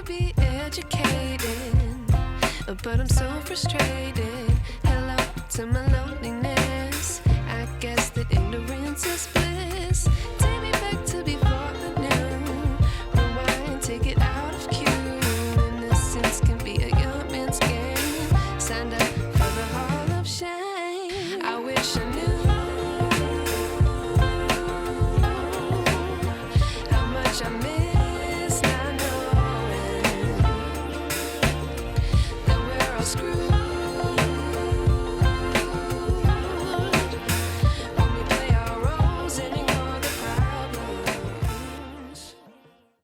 Be educated, but I'm so frustrated. Hello to my loneliness. I guess that ignorance is bliss. Take me back to before the noon. Rewind, take it out of cue. Innocence can be a young man's game. Signed up for the hall of shame. I wish I knew how much I miss.